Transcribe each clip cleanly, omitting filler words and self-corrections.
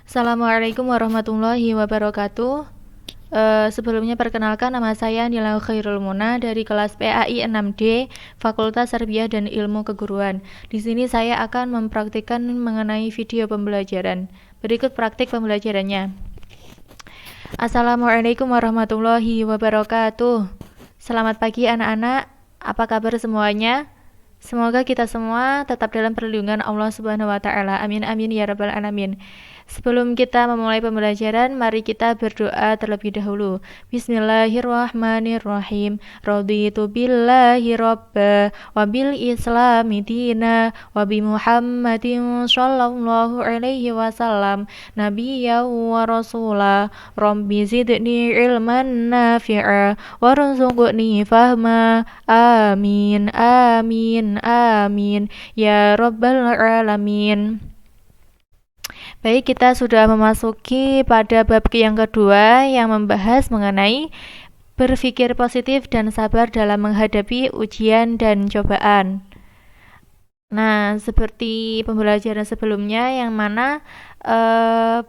Assalamualaikum warahmatullahi wabarakatuh. Sebelumnya perkenalkan, nama saya Nila Khairul Muna dari kelas PAI 6D Fakultas Tarbiyah dan Ilmu Keguruan. Di sini saya akan mempraktikkan mengenai video pembelajaran. Berikut praktik pembelajarannya. Assalamualaikum warahmatullahi wabarakatuh. Selamat pagi anak-anak. Apa kabar semuanya? Semoga kita semua tetap dalam perlindungan Allah Subhanahu wa taala. Amin amin ya rabbal alamin. Sebelum kita memulai pembelajaran, mari kita berdoa terlebih dahulu. Bismillahirrahmanirrahim. Raditu billahi robba wa bil islami dina wa bi Muhammadin sallallahu alaihi wasallam nabiyya wa rasula. Rabbi zidni ilman nafi'a warzuqni fahma. Amin amin amin ya rabbal alamin. Baik, kita sudah memasuki pada bab yang kedua yang membahas mengenai berpikir positif dan sabar dalam menghadapi ujian dan cobaan. Nah, seperti pembelajaran sebelumnya yang mana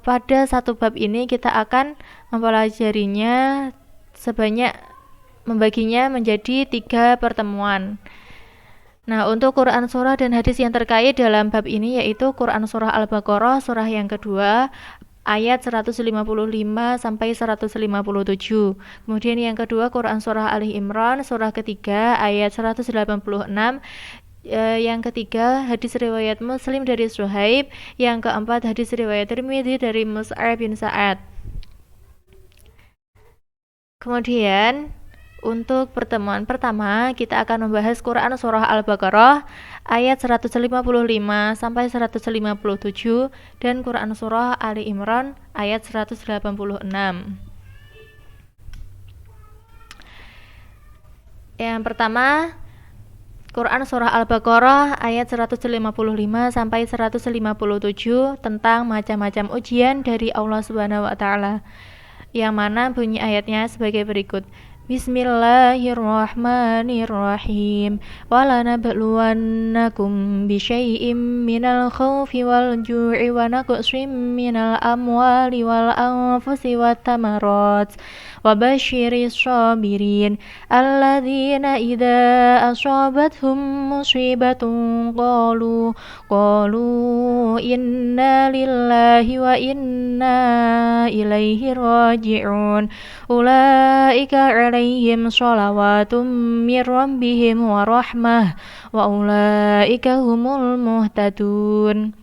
pada satu bab ini kita akan mempelajarinya membaginya menjadi 3 pertemuan. Nah, untuk Quran surah dan hadis yang terkait dalam bab ini yaitu Quran surah Al-Baqarah surah yang kedua ayat 155 sampai 157. Kemudian yang kedua Quran surah Ali Imran surah ketiga ayat 186. Yang ketiga hadis riwayat Muslim dari Suhaib. Yang keempat hadis riwayat Tirmidzi dari Mus'ab bin Sa'ad. Kemudian untuk pertemuan pertama, kita akan membahas Quran Surah Al-Baqarah ayat 155 sampai 157 dan Quran Surah Ali Imran ayat 186. Yang pertama, Quran Surah Al-Baqarah ayat 155 sampai 157 tentang macam-macam ujian dari Allah Subhanahu wa taala. Yang mana bunyi ayatnya sebagai berikut. Bismillahirrahmanirrahim. Walanabluwannakum bisyai'im minal khawfi wal ju'i wa naqsim minal amwali wal anfusi wat tamarat. Wa basyiris sabirin alladzina idza asabathum musibatun qalu inna lillahi wa inna ilaihi raji'un. Ulaika alaihim sholawatun mir rabbihim wa rahmah wa ulaika humul muhtadun.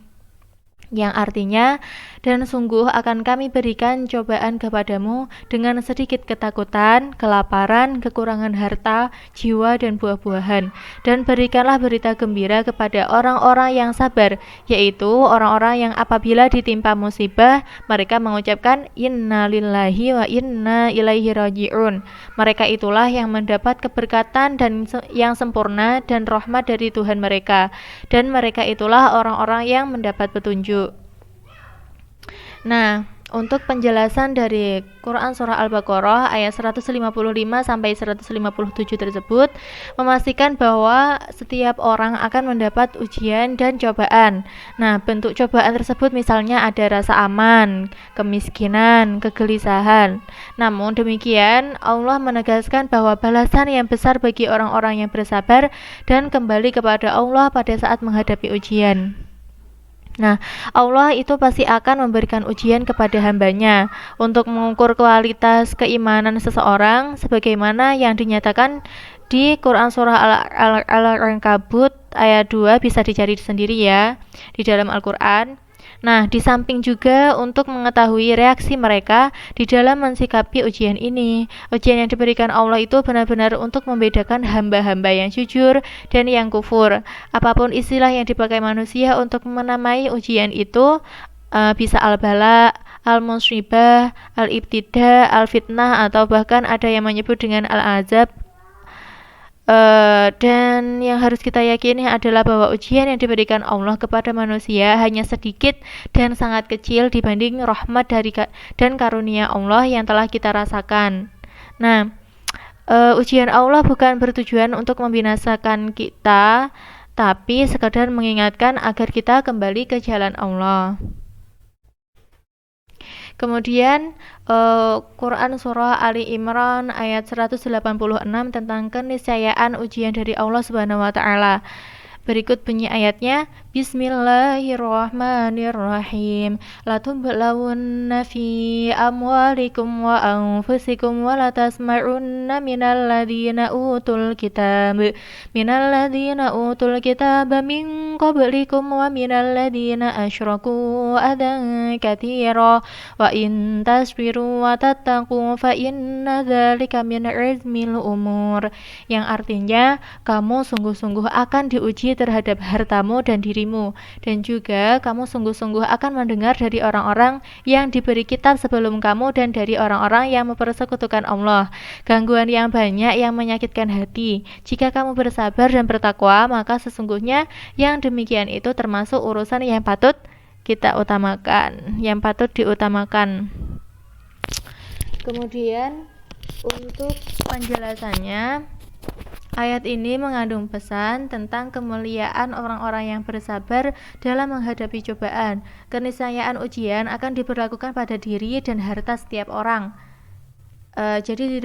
Yang artinya, dan sungguh akan kami berikan cobaan kepadamu dengan sedikit ketakutan, kelaparan, kekurangan harta, jiwa, dan buah-buahan. Dan berikanlah berita gembira kepada orang-orang yang sabar, yaitu orang-orang yang apabila ditimpa musibah, mereka mengucapkan inna lillahi wa inna ilaihi raji'un. Mereka itulah yang mendapat keberkatan dan yang sempurna dan rahmat dari Tuhan mereka. Dan mereka itulah orang-orang yang mendapat petunjuk. Nah, untuk penjelasan dari Quran Surah Al-Baqarah ayat 155 sampai 157 tersebut memastikan bahwa setiap orang akan mendapat ujian dan cobaan. Nah, bentuk cobaan tersebut misalnya ada rasa aman, kemiskinan, kegelisahan. Namun demikian, Allah menegaskan bahwa balasan yang besar bagi orang-orang yang bersabar dan kembali kepada Allah pada saat menghadapi ujian. Nah, Allah itu pasti akan memberikan ujian kepada hambanya untuk mengukur kualitas keimanan seseorang sebagaimana yang dinyatakan di Quran Surah Al-Ankabut ayat 2 bisa dicari sendiri ya di dalam Al-Quran. Nah, di samping juga untuk mengetahui reaksi mereka di dalam mensikapi ujian ini. Ujian yang diberikan Allah itu benar-benar untuk membedakan hamba-hamba yang jujur dan yang kufur. Apapun istilah yang dipakai manusia untuk menamai ujian itu bisa al-bala, al-musibah, al-ibtida, al-fitnah, atau bahkan ada yang menyebut dengan al-azab. Dan yang harus kita yakini adalah bahwa ujian yang diberikan Allah kepada manusia hanya sedikit dan sangat kecil dibanding rahmat dan karunia Allah yang telah kita rasakan. Nah, ujian Allah bukan bertujuan untuk membinasakan kita, tapi sekadar mengingatkan agar kita kembali ke jalan Allah. Kemudian Quran Surah Ali Imran ayat 186 tentang keniscayaan ujian dari Allah Subhanahu wa taala. Berikut bunyi ayatnya, Bismillahirrahmanirrahim. La tublawunna fi amwalikum wa anfusikum wa la tasma'unna minal kitab min qablikum wa minal ladina asyraku adan katsira wa in tasbiru wa tattaqu fa inna dzalika min izmil umur. Yang artinya, kamu sungguh-sungguh akan diuji terhadap hartamu dan dirimu, dan juga kamu sungguh-sungguh akan mendengar dari orang-orang yang diberi kitab sebelum kamu dan dari orang-orang yang mempersekutukan Allah gangguan yang banyak yang menyakitkan hati. Jika kamu bersabar dan bertakwa, maka sesungguhnya yang demikian itu termasuk urusan yang patut kita utamakan, yang patut diutamakan. Kemudian untuk penjelasannya, ayat ini mengandung pesan tentang kemuliaan orang-orang yang bersabar dalam menghadapi cobaan. Keniscayaan ujian akan diberlakukan pada diri dan harta setiap orang. Jadi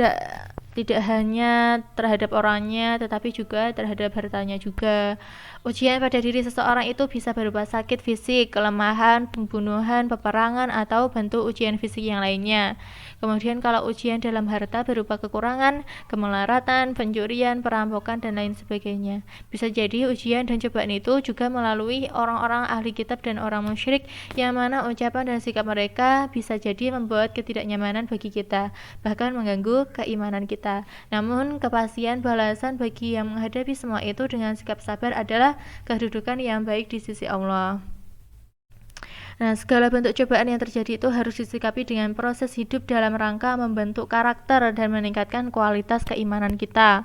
tidak hanya terhadap orangnya, tetapi juga terhadap hartanya juga. Ujian pada diri seseorang itu bisa berupa sakit fisik, kelemahan, pembunuhan, peperangan, atau bentuk ujian fisik yang lainnya. Kemudian kalau ujian dalam harta berupa kekurangan, kemelaratan, pencurian, perampokan, dan lain sebagainya. Bisa jadi ujian dan cobaan itu juga melalui orang-orang ahli kitab dan orang musyrik, yang mana ucapan dan sikap mereka bisa jadi membuat ketidaknyamanan bagi kita, bahkan mengganggu keimanan kita. Namun kepastian balasan bagi yang menghadapi semua itu dengan sikap sabar adalah kedudukan yang baik di sisi Allah. Nah, segala bentuk cobaan yang terjadi itu harus disikapi dengan proses hidup dalam rangka membentuk karakter dan meningkatkan kualitas keimanan kita.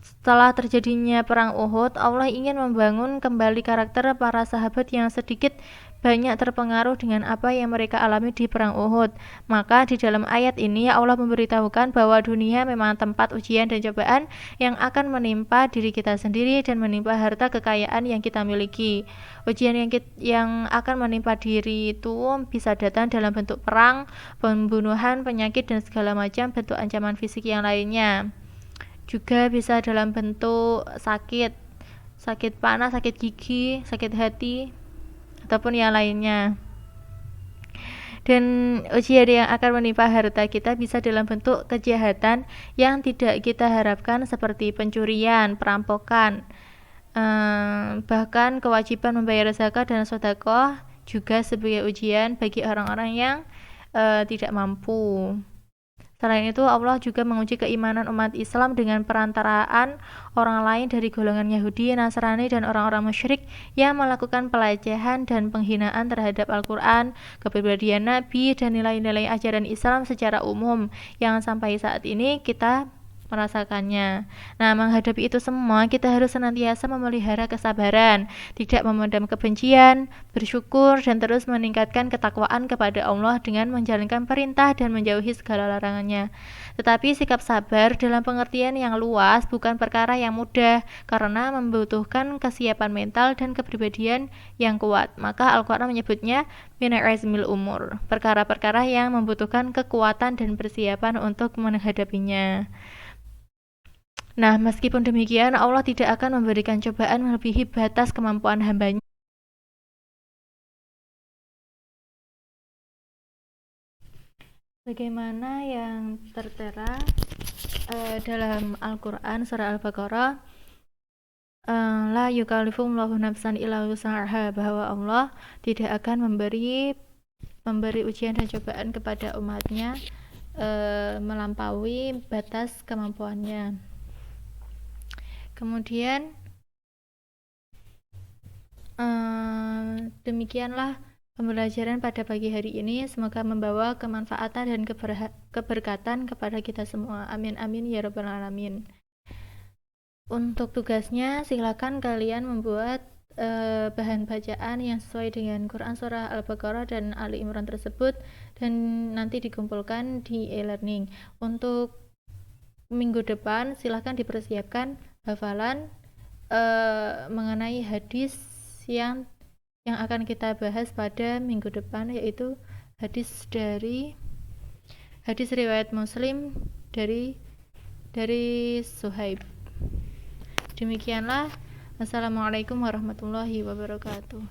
Setelah terjadinya perang Uhud, Allah ingin membangun kembali karakter para sahabat yang sedikit banyak terpengaruh dengan apa yang mereka alami di perang Uhud. Maka di dalam ayat ini Allah memberitahukan bahwa dunia memang tempat ujian dan cobaan yang akan menimpa diri kita sendiri dan menimpa harta kekayaan yang kita miliki. Ujian yang akan menimpa diri itu bisa datang dalam bentuk perang, pembunuhan, penyakit, dan segala macam bentuk ancaman fisik yang lainnya. Juga bisa dalam bentuk sakit panas, sakit gigi, sakit hati, ataupun yang lainnya. Dan ujian yang akan menimpa harta kita bisa dalam bentuk kejahatan yang tidak kita harapkan seperti pencurian, perampokan, bahkan kewajiban membayar zakat dan sedekah juga sebagai ujian bagi orang-orang yang tidak mampu. Selain itu, Allah juga menguji keimanan umat Islam dengan perantaraan orang lain dari golongan Yahudi, Nasrani, dan orang-orang musyrik yang melakukan pelecehan dan penghinaan terhadap Al-Quran, kepribadian Nabi, dan nilai-nilai ajaran Islam secara umum yang sampai saat ini kita merasakannya. Nah, menghadapi itu semua kita harus senantiasa memelihara kesabaran, tidak memendam kebencian, bersyukur, dan terus meningkatkan ketakwaan kepada Allah dengan menjalankan perintah dan menjauhi segala larangannya. Tetapi sikap sabar dalam pengertian yang luas bukan perkara yang mudah karena membutuhkan kesiapan mental dan kepribadian yang kuat. Maka Al-Quran menyebutnya min azmil umur, perkara-perkara yang membutuhkan kekuatan dan persiapan untuk menghadapinya. Nah, meskipun demikian, Allah tidak akan memberikan cobaan melebihi batas kemampuan hambanya. Bagaimana yang tertera dalam Al-Quran, surah Al-Baqarah, la yukallifullahu nafsan illa wus'aha, bahwa Allah tidak akan memberi ujian dan cobaan kepada umatnya melampaui batas kemampuannya. Kemudian demikianlah pembelajaran pada pagi hari ini. Semoga membawa kemanfaatan dan keberkatan kepada kita semua. Amin amin ya rabbal alamin. Untuk tugasnya, silakan kalian membuat bahan bacaan yang sesuai dengan Quran surah Al-Baqarah dan Ali Imran tersebut dan nanti dikumpulkan di e-learning. Untuk minggu depan silakan dipersiapkan hafalan mengenai hadis yang akan kita bahas pada minggu depan, yaitu hadis riwayat Muslim dari Suhaib. Demikianlah. Assalamualaikum warahmatullahi wabarakatuh.